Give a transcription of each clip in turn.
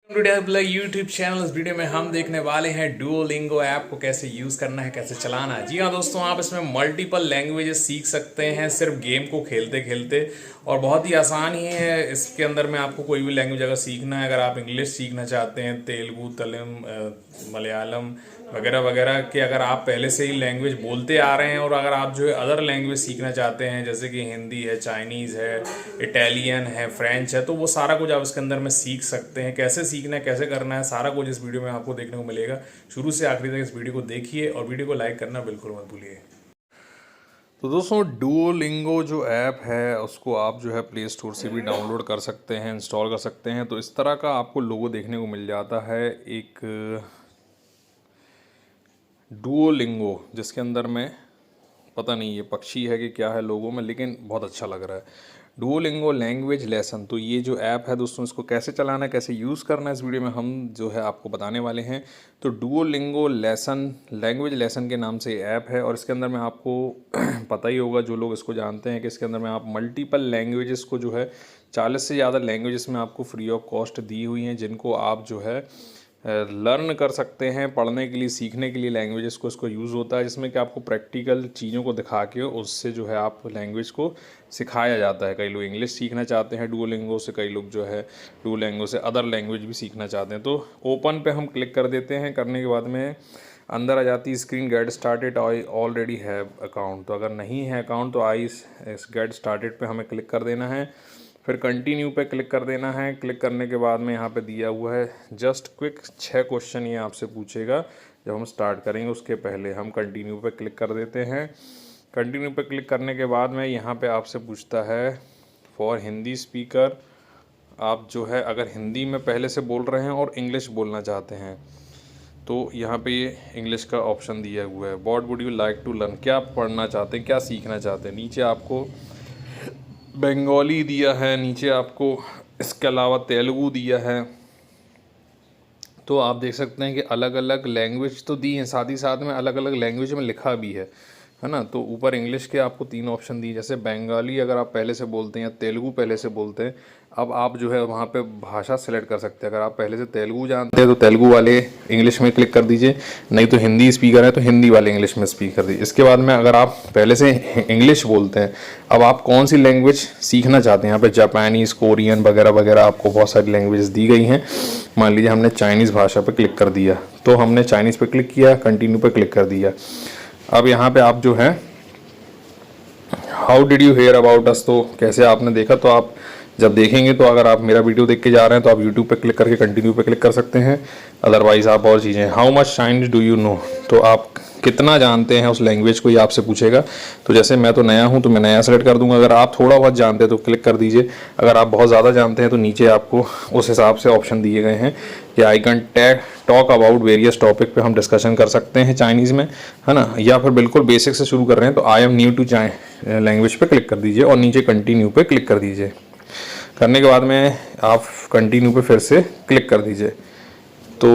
Today YouTube channel. इस video में हम देखने वाले हैं डुओलिंगो ऐप को कैसे यूज़ करना है, कैसे चलाना है। जी हाँ दोस्तों, आप इसमें मल्टीपल लैंग्वेजेस सीख सकते हैं सिर्फ गेम को खेलते खेलते, और बहुत ही आसान ही है। इसके अंदर में आपको कोई भी लैंग्वेज अगर सीखना है, अगर आप इंग्लिश सीखना चाहते हैं, तेलुगु, तमिल, मलयालम वगैरह वगैरह के, अगर आप पहले से ही लैंग्वेज बोलते आ रहे हैं, और अगर आप जो है अदर लैंग्वेज सीखना चाहते हैं जैसे कि हिंदी है, चाइनीज़ है, इटालियन है, फ्रेंच है, तो वो सारा कुछ आप इसके अंदर में सीख सकते हैं। कैसे सीखना है, कैसे करना है, सारा कुछ इस वीडियो में आपको देखने को मिलेगा। शुरू से आखिरी तक इस वीडियो को देखिए और वीडियो को लाइक करना बिल्कुल मत भूलिए। तो दोस्तों, डुओलिंगो जो ऐप है उसको आप जो है प्ले स्टोर से भी डाउनलोड कर सकते हैं, इंस्टॉल कर सकते हैं। तो इस तरह का आपको लोगो देखने को मिल जाता है, एक डुओलिंगो, जिसके अंदर में पता नहीं ये पक्षी है कि क्या है लोगों में, लेकिन बहुत अच्छा लग रहा है। Duolingo language lesson. तो ये जो ऐप है दोस्तों, इसको कैसे चलाना है, कैसे यूज़ करना है, इस वीडियो में हम जो है आपको बताने वाले हैं। तो डुओलिंगो लेसन, लैंग्वेज लेसन के नाम से ये ऐप है, और इसके अंदर में आपको पता ही होगा, जो लोग इसको जानते हैं, कि इसके अंदर में आप मल्टीपल लैंग्वेजेस को जो है 40 से ज़्यादा लैंग्वेजेस में आपको फ्री ऑफ कॉस्ट दी हुई हैं, जिनको आप जो है लर्न कर सकते हैं पढ़ने के लिए, सीखने के लिए लैंग्वेजेस को इसको यूज़ होता है, जिसमें कि आपको प्रैक्टिकल चीज़ों को दिखा के उससे जो है आप लैंग्वेज को सिखाया जाता है। कई लोग इंग्लिश सीखना चाहते हैं डुओलिंगो से, कई लोग जो है डुओलिंगो से अदर लैंग्वेज भी सीखना चाहते हैं। तो ओपन पे हम क्लिक कर देते हैं। करने के बाद में अंदर आ जाती है screen get started, I already have account. तो अगर नहीं है अकाउंट तो आई इस गेट स्टार्टेड पे हमें क्लिक कर देना है, फिर कंटिन्यू पे क्लिक कर देना है। क्लिक करने के बाद में यहाँ पे दिया हुआ है जस्ट क्विक, 6 क्वेश्चन ये आपसे पूछेगा जब हम स्टार्ट करेंगे। उसके पहले हम कंटिन्यू पे क्लिक कर देते हैं। कंटिन्यू पे क्लिक करने के बाद में यहाँ पे आपसे पूछता है फॉर हिंदी स्पीकर। आप जो है अगर हिंदी में पहले से बोल रहे हैं और इंग्लिश बोलना चाहते हैं तो यहाँ पे ये इंग्लिश का ऑप्शन दिया हुआ है। What would you like to learn, क्या आप पढ़ना चाहते हैं, क्या सीखना चाहते हैं। नीचे आपको बंगाली दिया है, नीचे आपको इसके अलावा तेलुगु दिया है। तो आप देख सकते हैं कि अलग अलग लैंग्वेज तो दी हैं, साथ ही साथ में अलग अलग लैंग्वेज में लिखा भी है ना। तो ऊपर इंग्लिश के आपको 3 ऑप्शन दिए, जैसे बंगाली अगर आप पहले से बोलते हैं या तेलुगु पहले से बोलते हैं, अब आप जो है वहाँ पे भाषा सेलेक्ट कर सकते हैं। अगर आप पहले से तेलुगु जानते हैं तो तेलुगु वाले इंग्लिश में क्लिक कर दीजिए, नहीं तो हिंदी स्पीकर है तो हिंदी वाले इंग्लिश में स्पीक कर दीजिए। इसके बाद में अगर आप पहले से इंग्लिश बोलते हैं, अब आप कौन सी लैंग्वेज सीखना चाहते हैं, यहाँ पे जापानीज़, कोरियन वगैरह वगैरह आपको बहुत सारी लैंग्वेज दी गई हैं। मान लीजिए हमने चाइनीज़ भाषा पर क्लिक कर दिया, तो हमने चाइनीज़ पर क्लिक किया, कंटिन्यू पर क्लिक कर दिया। अब यहाँ पर आप जो है how did you hear about us, तो कैसे आपने देखा। तो आप जब देखेंगे तो अगर आप मेरा वीडियो देख के जा रहे हैं तो आप यूट्यूब पे क्लिक करके कंटिन्यू पे क्लिक कर सकते हैं। अदरवाइज आप और चीज़ें, how much Chinese do you know, तो आप कितना जानते हैं उस लैंग्वेज को, ये आपसे पूछेगा। तो जैसे मैं तो नया हूँ तो मैं नया सेलेक्ट कर दूंगा। अगर आप थोड़ा बहुत जानते हैं तो क्लिक कर दीजिए, अगर आप बहुत ज़्यादा जानते हैं तो नीचे आपको उस हिसाब से ऑप्शन दिए गए हैं कि I can talk about various topic पे हम डिस्कशन कर सकते हैं चाइनीज़ में, है ना। या फिर बिल्कुल बेसिक से शुरू कर रहे हैं तो I am new to language पे क्लिक कर दीजिए और नीचे कंटिन्यू पे क्लिक कर दीजिए। करने के बाद में आप कंटिन्यू पे फिर से क्लिक कर दीजिए। तो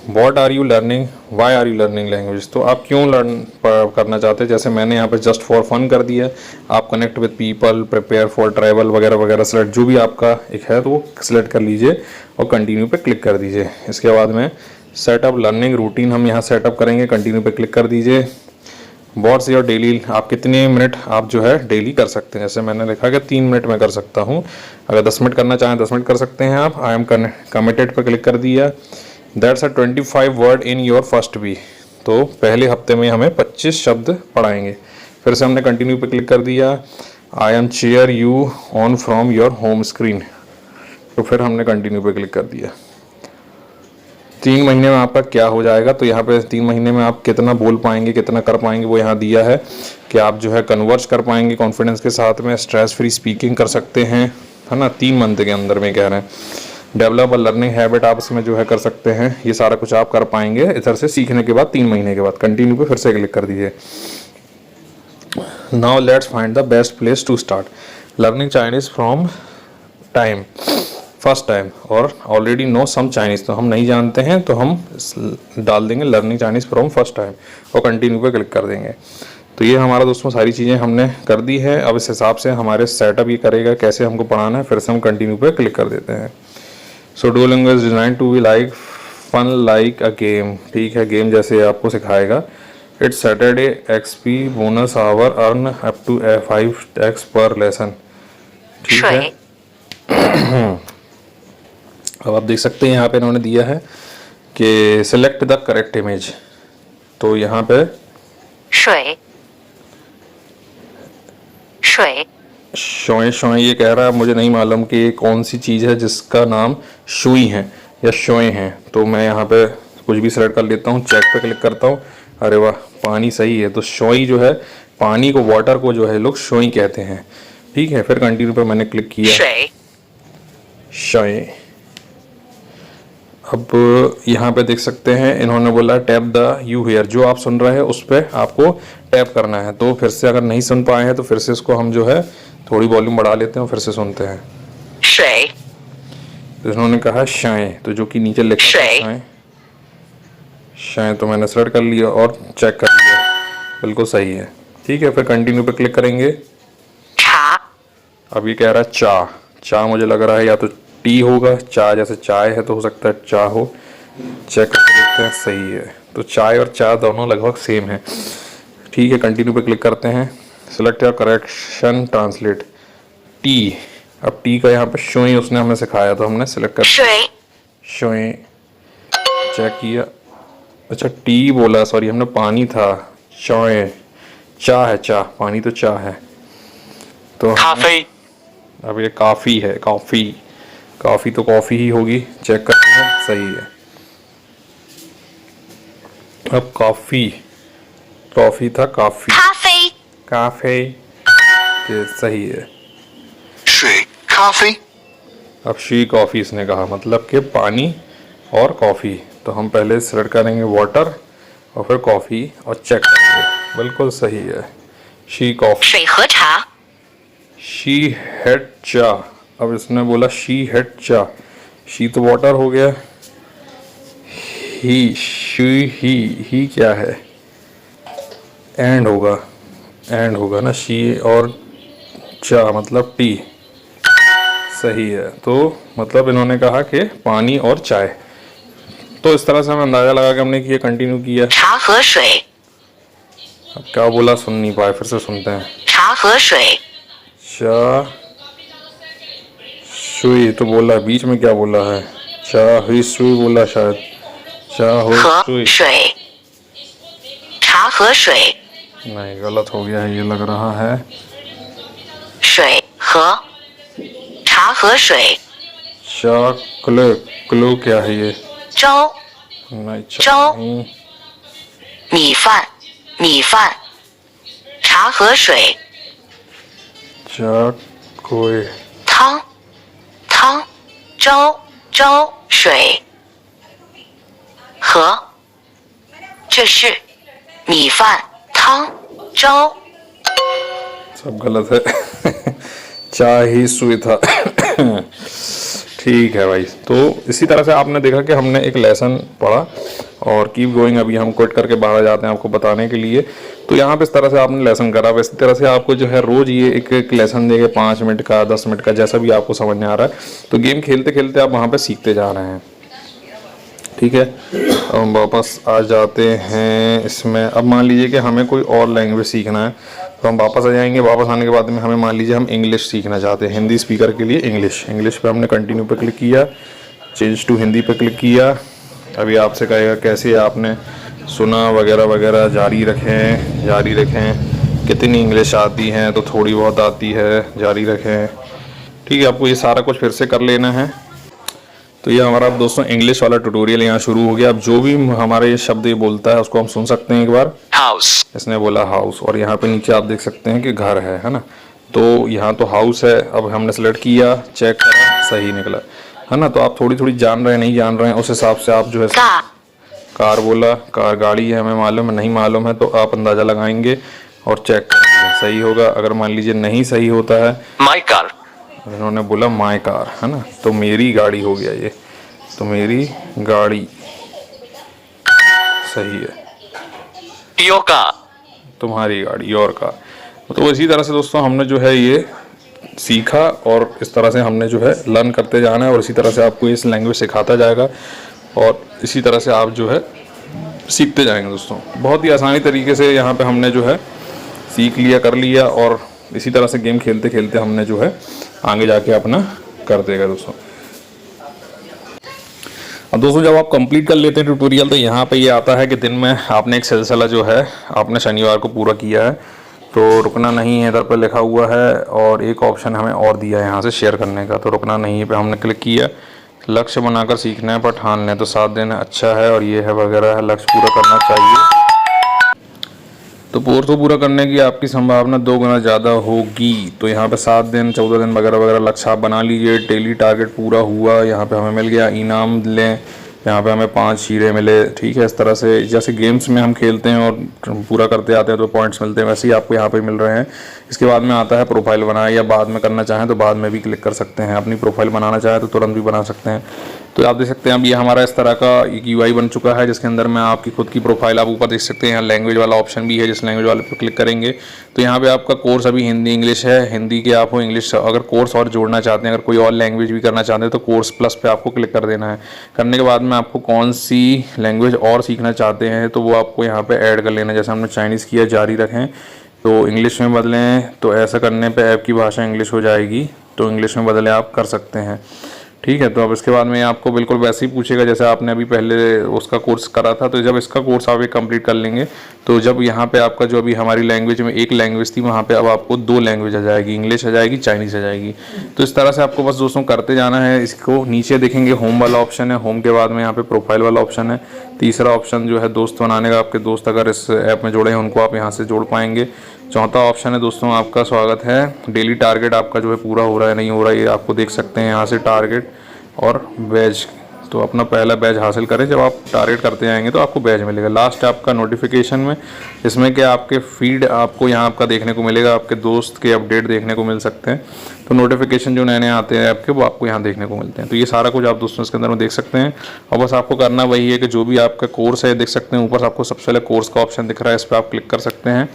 what are you learning, why are you learning language, तो आप क्यों लर्न करना चाहते हैं। जैसे मैंने यहाँ पे जस्ट फॉर फन कर दिया। आप connect with people, prepare for travel वगैरह वगैरह सेलेक्ट, जो भी आपका एक है तो वो सिलेक्ट कर लीजिए और कंटिन्यू पे क्लिक कर दीजिए। इसके बाद में सेटअप लर्निंग रूटीन हम यहाँ सेटअप करेंगे, कंटिन्यू पे क्लिक कर दीजिए। व्हाट्स योर डेली, आप कितने मिनट आप जो है डेली कर सकते हैं। जैसे मैंने लिखा कि 3 मिनट में कर सकता हूँ, अगर 10 मिनट करना चाहें 10 मिनट कर सकते हैं आप। आई एम कमिटेड पर क्लिक कर दिया। That's a 25 word in your first week, तो पहले हफ्ते में हमें 25 शब्द पढ़ाएंगे। फिर से हमने कंटिन्यू पे क्लिक कर दिया। I am chair you on from your home screen, तो फिर हमने कंटिन्यू पे क्लिक कर दिया। 3 महीने में आपका क्या हो जाएगा, तो यहाँ पे 3 महीने में आप कितना बोल पाएंगे, कितना कर पाएंगे, वो यहाँ दिया है कि आप जो है कन्वर्स कर पाएंगे कॉन्फिडेंस के साथ में, स्ट्रेस फ्री स्पीकिंग कर सकते हैं, है ना। 3 मंथ के अंदर में कह रहे हैं। डेवलप अ लर्निंग हैबिट आप इसमें जो है कर सकते हैं। ये सारा कुछ आप कर पाएंगे इधर से सीखने के बाद 3 महीने के बाद। कंटिन्यू पे फिर से क्लिक कर दीजिए। Now let's find the best place to start learning Chinese from time first time और ऑलरेडी नो सम चाइनीज़, तो हम नहीं जानते हैं तो हम डाल देंगे learning Chinese from first time और कंटिन्यू पे क्लिक कर देंगे। तो ये हमारा दोस्तों सारी चीज़ें हमने कर दी है। अब इस हिसाब से हमारे सेटअप ये करेगा कैसे हमको पढ़ाना है। फिर से हम कंटिन्यू पे क्लिक कर देते हैं। So Duolingo is design to be like fun like a game, ठीक है, गेम जैसे आपको सिखाएगा। It's Saturday XP bonus hour earn up to 5x per lesson, ठीक है। अब आप देख सकते हैं यहाँ पे इन्होंने दिया है कि सिलेक्ट द करेक्ट इमेज, तो यहाँ पे शोए शोए ये कह रहा है, मुझे नहीं मालूम कि ये कौन सी चीज़ है जिसका नाम शुई है या शोए हैं। तो मैं यहाँ पे कुछ भी सेलेक्ट कर लेता हूँ, चेक पे क्लिक करता हूँ, अरे वाह पानी सही है। तो शोई जो है पानी को, वाटर को जो है लोग शोई कहते हैं, ठीक है। फिर कंटिन्यू पे मैंने क्लिक किया, शोए। अब यहाँ पे देख सकते हैं इन्होंने बोला टैप द यू हियर, जो आप सुन रहे हैं उस पर आपको टैप करना है। तो फिर से अगर नहीं सुन पाए हैं तो फिर से इसको हम जो है थोड़ी वॉल्यूम बढ़ा लेते हैं और फिर से सुनते हैं। तो इन्होंने कहा शाय, तो जो कि नीचे लिखा शाय, शाय, तो मैंने सेलेक्ट कर लिया और चेक कर लिया, बिल्कुल सही है, ठीक है। फिर कंटिन्यू पे क्लिक करेंगे। अब ये कह रहा है चा, चा मुझे लग रहा है या तो टी होगा, चा जैसे चाय है तो हो सकता है चा हो, चेक करके देखते हैं, सही है। तो चाय और चा दोनों लगभग सेम है, ठीक है। कंटिन्यू पे क्लिक करते हैं, select your correction translate T. अब टी का यहाँ पे शोई उसने हमें सिखाया तो हमने सेलेक्ट कर शोई, चेक किया, अच्छा टी बोला, सॉरी हमने पानी था, शोए, चा है, चा, पानी तो चा है, तो अब ये काफ़ी है, कॉफ़ी, काफ़ी तो कॉफ़ी ही होगी, चेक करते हैं, सही है। अब कॉफ़ी, कॉफ़ी था काफ़ी, काफ़ी, ये सही है। अब शी कॉफ़ी इसने कहा, मतलब कि पानी और कॉफ़ी। तो हम पहले सेलेक्ट करेंगे वाटर और फिर कॉफ़ी और चेक करेंगे, बिल्कुल सही है, शी कॉफ़ी। शी हैड चा, अब इसने बोला शी हैड चा, शी तो वाटर हो गया, ही, शी, ही क्या है, एंड होगा, एंड होगा ना, शी और चा मतलब टी, सही है। तो मतलब इन्होंने कहा कि पानी और चाय। तो इस तरह से हमें अंदाजा लगा कि हमने किया, कंटिन्यू किया। अब क्या बोला सुन नहीं पाए, फिर से सुनते हैं। चा सुई तो बोला, बीच में क्या बोला है, चा हुई सुई बोला शायद, चा हुई सुई, नहीं गलत हो गया है ये लग रहा है। चा क्लो, क्लो क्या है ये, नहीं चा नहीं, चा कोई, सब गलत है। चा ही सुई था। ठीक है भाई, तो इसी तरह से आपने देखा कि हमने एक लेसन पढ़ा और कीप गोइंग अभी हम क्विट करके बाहर जाते हैं आपको बताने के लिए। तो यहाँ पे इस तरह से आपने लेसन करा, इसी तरह से आपको जो है रोज़ ये एक लेसन देंगे, 5 मिनट का, 10 मिनट का, जैसा भी आपको समझ में आ रहा है। तो गेम खेलते खेलते आप वहाँ पर सीखते जा रहे हैं, ठीक है। अब हम वापस आ जाते हैं इसमें। अब मान लीजिए कि हमें कोई और लैंग्वेज सीखना है तो हम वापस आ जाएंगे। वापस आने के बाद में हमें मान लीजिए हम इंग्लिश सीखना चाहते हैं, हिंदी स्पीकर के लिए इंग्लिश पे हमने कंटिन्यू पे क्लिक किया, चेंज टू हिंदी पे क्लिक किया। अभी आपसे कहेगा कैसे आपने सुना वगैरह वगैरह, जारी रखें, कितनी इंग्लिश आती हैं, तो थोड़ी बहुत आती है, जारी रखें, ठीक है। आपको ये सारा कुछ फिर से कर लेना है। तो ये हमारा दोस्तों इंग्लिश वाला ट्यूटोरियल यहाँ शुरू हो गया। अब जो भी हमारा ये शब्द ये बोलता है उसको हम सुन सकते हैं एक बार। हाउस, इसने बोला हाउस, और यहाँ पे नीचे आप देख सकते हैं कि घर है ना। तो यहाँ तो हाउस है, अब हमने सेलेक्ट किया, चेक करा, सही निकला है ना। तो आप थोड़ी थोड़ी जान रहे हैं, नहीं जान रहे हैं, उस हिसाब से आप जो है, कार बोला, कार गाड़ी है, हमें मालूम है, नहीं मालूम है तो आप अंदाजा लगाएंगे और चेक करेंगे, सही होगा। अगर मान लीजिए नहीं सही होता है, माई कार, इन्होंने बोला माई कार है ना, तो मेरी गाड़ी हो गया ये, तो मेरी गाड़ी सही है। योर कार, तुम्हारी गाड़ी, योर कार। तो इसी तरह से दोस्तों हमने जो है ये सीखा और इस तरह से हमने जो है लर्न करते जाना है और इसी तरह से आपको इस लैंग्वेज सिखाता जाएगा और इसी तरह से आप जो है सीखते जाएंगे दोस्तों। बहुत ही आसानी तरीके से यहाँ पे हमने जो है सीख लिया, कर लिया और इसी तरह से गेम खेलते खेलते हमने जो है आगे जाके अपना कर देगा दोस्तों। अब दोस्तों जब आप कंप्लीट कर लेते हैं ट्यूटोरियल तो यहाँ पे ये आता है कि दिन में आपने एक सिलसिला जो है आपने शनिवार को पूरा किया है, तो रुकना नहीं है इधर पर लिखा हुआ है और एक ऑप्शन हमें और दिया है यहाँ से शेयर करने का, तो रुकना नहीं है पे हमने क्लिक किया। लक्ष्य बनाकर सीखना है पर ठान लें, तो 7 दिन अच्छा है और ये है वगैरह है, लक्ष्य पूरा करना चाहिए। तो कोर्स को पूरा करने की आपकी संभावना 2 गुना ज़्यादा होगी। तो यहाँ पे 7 दिन 14 दिन वगैरह वगैरह लक्ष्य आप बना लीजिए। डेली टारगेट पूरा हुआ, यहाँ पे हमें मिल गया इनाम लें, यहाँ पे हमें 5 हीरे मिले। ठीक है, इस तरह से जैसे गेम्स में हम खेलते हैं और पूरा करते आते हैं तो पॉइंट्स मिलते हैं, वैसे ही आपको यहाँ पे मिल रहे हैं। इसके बाद में आता है प्रोफाइल बनाए, या बाद में करना चाहें तो बाद में भी क्लिक कर सकते हैं। अपनी प्रोफाइल बनाना चाहें तो तुरंत भी बना सकते हैं। तो आप देख सकते हैं अब ये हमारा इस तरह का एक UI बन चुका है, जिसके अंदर में आपकी खुद की प्रोफाइल आप ऊपर देख सकते हैं। यहाँ लैंग्वेज वाला ऑप्शन भी है, जिस लैंग्वेज वाले पर क्लिक करेंगे तो यहाँ पे आपका कोर्स अभी हिंदी इंग्लिश है, हिंदी के आप हो इंग्लिश, अगर कोर्स और जोड़ना चाहते हैं, अगर कोई और लैंग्वेज भी करना चाहते हैं तो कोर्स प्लस पे आपको क्लिक कर देना है। करने के बाद में आपको कौन सी लैंग्वेज और सीखना चाहते हैं तो वो आपको यहाँ पे ऐड कर लेना है। जैसे हमने चाइनीज़ किया, जारी रखें तो इंग्लिश में बदलें, तो ऐसा करने पे ऐप की भाषा इंग्लिश हो जाएगी, तो इंग्लिश में बदले आप कर सकते हैं। ठीक है, तो अब इसके बाद में आपको बिल्कुल वैसे ही पूछेगा जैसे आपने अभी पहले उसका कोर्स करा था। तो जब इसका कोर्स आप एक कंप्लीट कर लेंगे तो जब यहाँ पे आपका जो अभी हमारी लैंग्वेज में एक लैंग्वेज थी, वहाँ पे अब आपको 2 लैंग्वेज आ जाएगी, इंग्लिश आ जाएगी, चाइनीज़ आ जाएगी। तो इस तरह से आपको बस दोस्तों करते जाना है। इसको नीचे देखेंगे होम वाला ऑप्शन है, होम के बाद में यहाँ पे प्रोफाइल वाला ऑप्शन है। तीसरा ऑप्शन जो है दोस्त बनाने का, आपके दोस्त अगर इस ऐप में जुड़े हैं उनको आप यहाँ से जोड़ पाएंगे। चौथा ऑप्शन है दोस्तों आपका स्वागत है, डेली टारगेट आपका जो है पूरा हो रहा है नहीं हो रहा है ये आपको देख सकते हैं यहाँ से टारगेट और बैज। तो अपना पहला बैज हासिल करें, जब आप टारगेट करते आएंगे तो आपको बैज मिलेगा। लास्ट आपका नोटिफिकेशन में, इसमें कि आपके फीड आपको यहाँ आपका देखने को मिलेगा, आपके दोस्त के अपडेट देखने को मिल सकते हैं। तो नोटिफिकेशन जो नए नए आते हैं आपके वो आपको यहाँ देखने को मिलते हैं। तो ये सारा कुछ आप दोस्तों इसके अंदर में देख सकते हैं। और बस आपको करना वही है कि जो भी आपका कोर्स है देख सकते हैं ऊपर आपको सबसे पहले कोर्स का ऑप्शन दिख रहा है, इस पर आप क्लिक कर सकते हैं।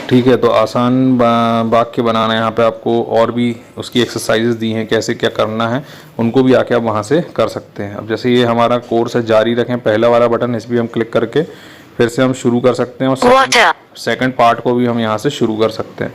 ठीक है, तो आसान वाक्य बनाना है, यहाँ पे आपको और भी उसकी एक्सरसाइजेज दी हैं कैसे क्या करना है, उनको भी आके आप वहाँ से कर सकते हैं। अब जैसे ये हमारा कोर्स है जारी रखें, पहला वाला बटन, इस पर हम क्लिक करके फिर से हम शुरू कर सकते हैं और सेकंड पार्ट को भी हम यहाँ से शुरू कर सकते हैं।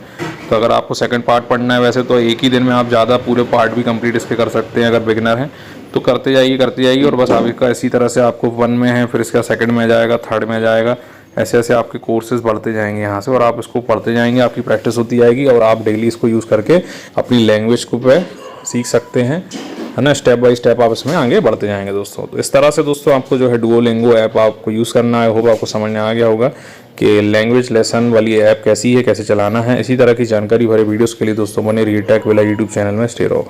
तो अगर आपको सेकंड पार्ट पढ़ना है वैसे तो एक ही दिन में आप ज़्यादा पूरे पार्ट भी कंप्लीट इसके कर सकते हैं। अगर बिगिनर हैं तो करते जाइए और बस आप इसका इसी तरह से आपको 1 में है, फिर इसका सेकंड में आ जाएगा, थर्ड में आ जाएगा, ऐसे ऐसे आपके कोर्सेज बढ़ते जाएंगे यहाँ से और आप इसको पढ़ते जाएंगे, आपकी प्रैक्टिस होती जाएगी और आप डेली इसको यूज़ करके अपनी लैंग्वेज को पे सीख सकते हैं, है ना। स्टेप बाय स्टेप आप इसमें आगे बढ़ते जाएंगे दोस्तों। तो इस तरह से दोस्तों आपको जो है डुओलिंगो ऐप आपको यूज़ करना है, होगा आपको समझ में आ गया होगा कि लैंग्वेज लेसन वाली ऐप कैसी है, कैसे चलाना है। इसी तरह की जानकारी भरे वीडियोज़ के लिए दोस्तों बने रहिए टेक वेला यूट्यूब चैनल में। स्टे रहो।